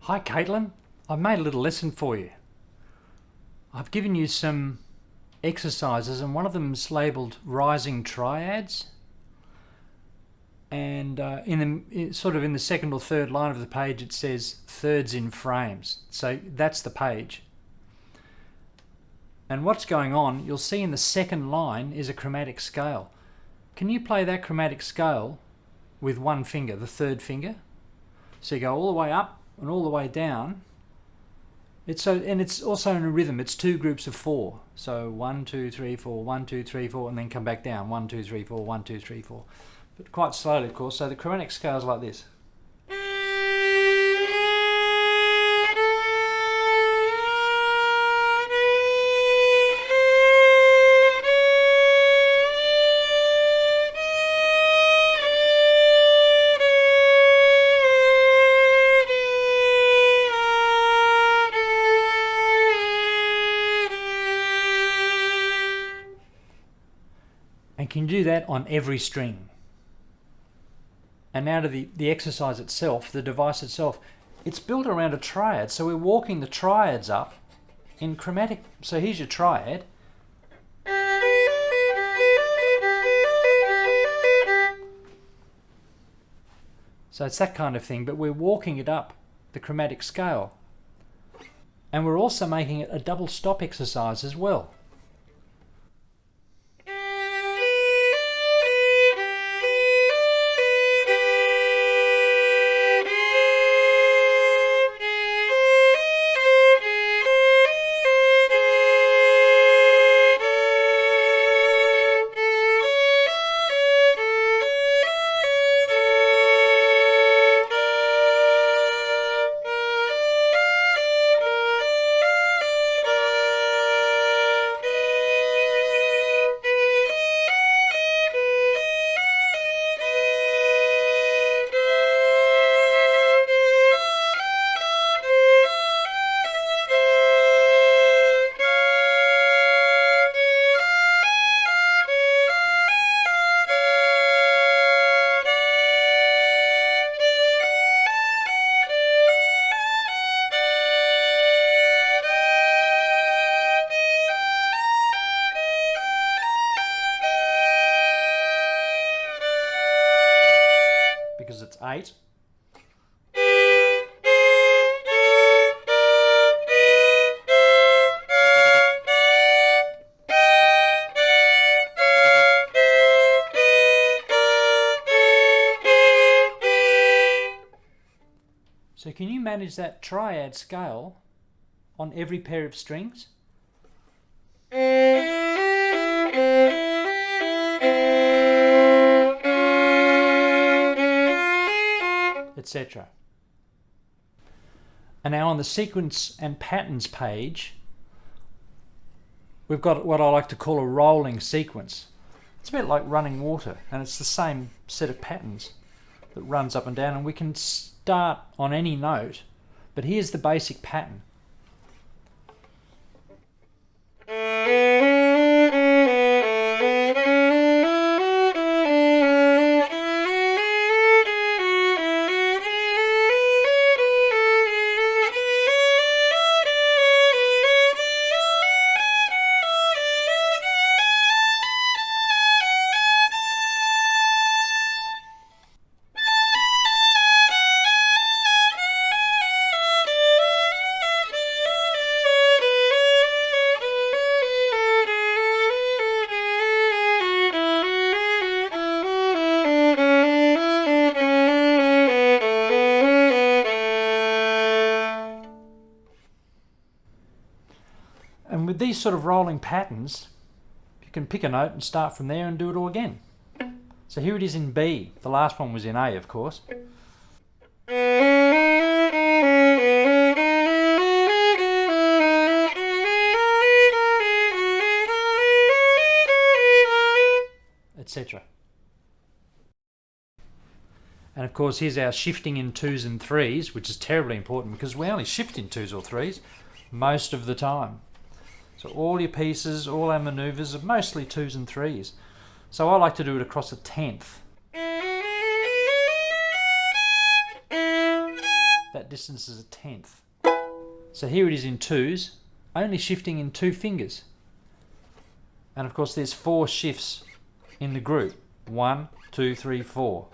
Hi Caitlin, I've made a little lesson for you. I've given you some exercises and one of them is labelled rising triads, and in the second or third line of the page it says thirds in frames, so that's the page. And what's going on, you'll see in the second line is a chromatic scale. Can you play that chromatic scale with one finger, the third finger? So you go all the way up and all the way down. It's also in a rhythm. It's two groups of four. So 1, 2, 3, 4, 1, 2, 3, 4, and then come back down. 1, 2, 3, 4, 1, 2, 3, 4. But quite slowly, of course. So the chromatic scale is like this. And can you do that on every string? And now to the exercise itself, the device itself. It's built around a triad, so we're walking the triads up in chromatic. So here's your triad. So it's that kind of thing, but we're walking it up the chromatic scale. And we're also making it a double stop exercise as well. Because it's 8. So can you manage that triad scale on every pair of strings? Etc. And now on the sequence and patterns page, we've got what I like to call a rolling sequence. It's a bit like running water, and it's the same set of patterns that runs up and down, and we can start on any note, but here's the basic pattern. And with these sort of rolling patterns, you can pick a note and start from there and do it all again. So here it is in B. The last one was in A, of course. Etc. And of course, here's our shifting in 2s and 3s, which is terribly important because we only shift in 2s or 3s most of the time. So all your pieces, all our manoeuvres are mostly 2s and 3s. So I like to do it across a tenth. that distance is a tenth. So here it is in twos, only shifting in 2 fingers. And of course there's 4 shifts in the group. 1, 2, 3, 4.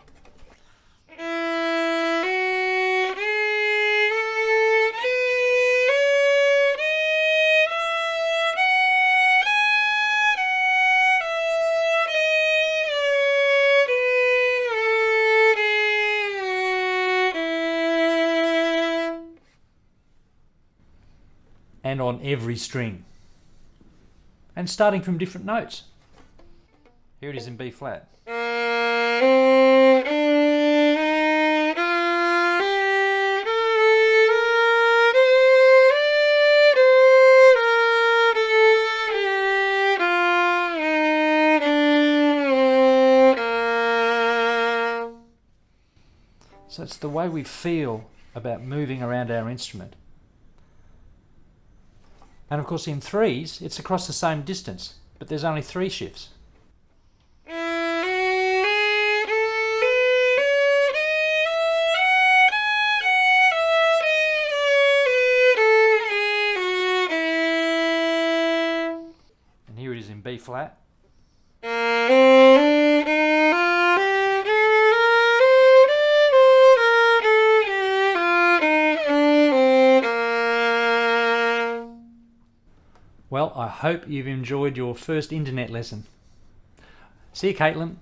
And on every string. And starting from different notes. Here it is in B flat. So it's the way we feel about moving around our instrument. And of course in threes, it's across the same distance, but there's only 3 shifts. And here it is in B flat. Well, I hope you've enjoyed your first internet lesson. See you, Caitlin.